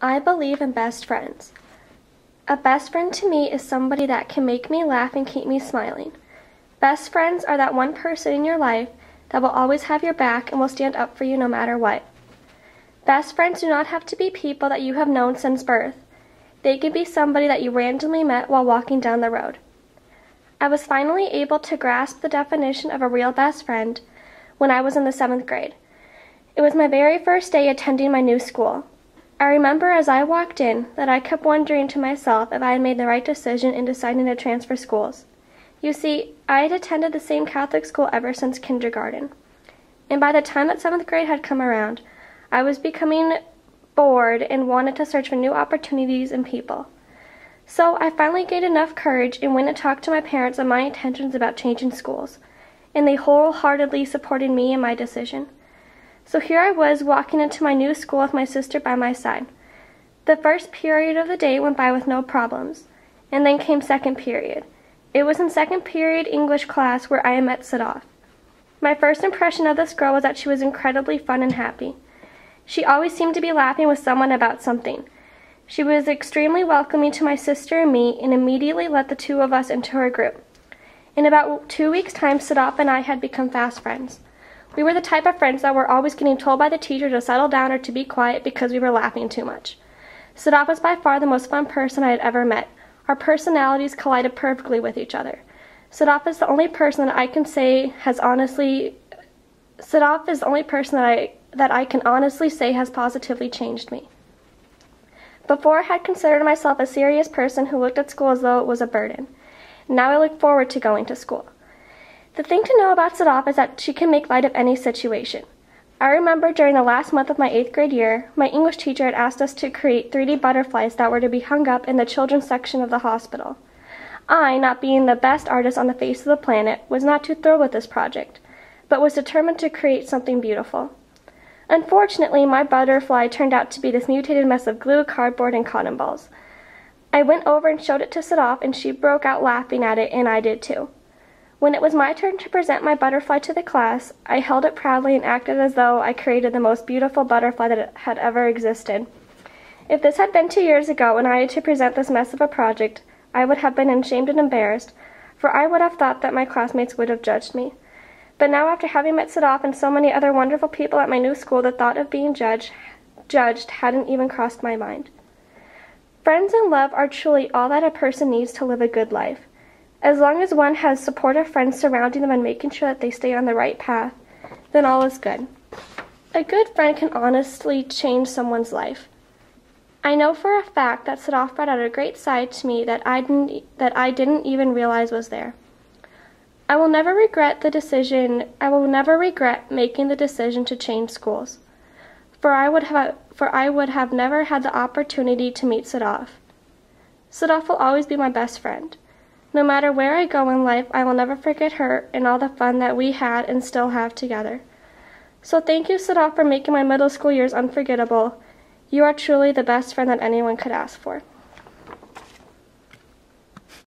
I believe in best friends. A best friend to me is somebody that can make me laugh and keep me smiling. Best friends are that one person in your life that will always have your back and will stand up for you no matter what. Best friends do not have to be people that you have known since birth. They can be somebody that you randomly met while walking down the road. I was finally able to grasp the definition of a real best friend when I was in the 7th grade. It was my very first day attending my new school. I remember as I walked in that I kept wondering to myself if I had made the right decision in deciding to transfer schools. You see, I had attended the same Catholic school ever since kindergarten. And by the time that 7th grade had come around, I was becoming bored and wanted to search for new opportunities and people. So I finally gained enough courage and went and talked to my parents of my intentions about changing schools, and they wholeheartedly supported me in my decision. So here I was walking into my new school with my sister by my side. The first period of the day went by with no problems, and then came second period. It was in second period English class where I met Sadaf. My first impression of this girl was that she was incredibly fun and happy. She always seemed to be laughing with someone about something. She was extremely welcoming to my sister and me and immediately let the two of us into her group. In about 2 weeks' time, Sadaf and I had become fast friends. We were the type of friends that were always getting told by the teacher to settle down or to be quiet because we were laughing too much. Sadaf was by far the most fun person I had ever met. Our personalities collided perfectly with each other. Sadaf is the only person that I can say has honestly positively changed me. Before, I had considered myself a serious person who looked at school as though it was a burden. Now I look forward to going to school. The thing to know about Sadaf is that she can make light of any situation. I remember during the last month of my 8th grade year, my English teacher had asked us to create 3D butterflies that were to be hung up in the children's section of the hospital. I, not being the best artist on the face of the planet, was not too thrilled with this project, but was determined to create something beautiful. Unfortunately, my butterfly turned out to be this mutated mess of glue, cardboard, and cotton balls. I went over and showed it to Sadaf, and she broke out laughing at it, and I did too. When it was my turn to present my butterfly to the class, I held it proudly and acted as though I created the most beautiful butterfly that had ever existed. If this had been 2 years ago and I had to present this mess of a project, I would have been ashamed and embarrassed, for I would have thought that my classmates would have judged me. But now, after having met Sadaf and so many other wonderful people at my new school, the thought of being judged hadn't even crossed my mind. Friends and love are truly all that a person needs to live a good life. As long as one has supportive friends surrounding them and making sure that they stay on the right path, then all is good. A good friend can honestly change someone's life. I know for a fact that Sadaf brought out a great side to me that I didn't even realize was there. I will never regret making the decision to change schools, for I would have never had the opportunity to meet Sadaf. Sadaf will always be my best friend. No matter where I go in life, I will never forget her and all the fun that we had and still have together. So thank you, Sadaf, for making my middle school years unforgettable. You are truly the best friend that anyone could ask for.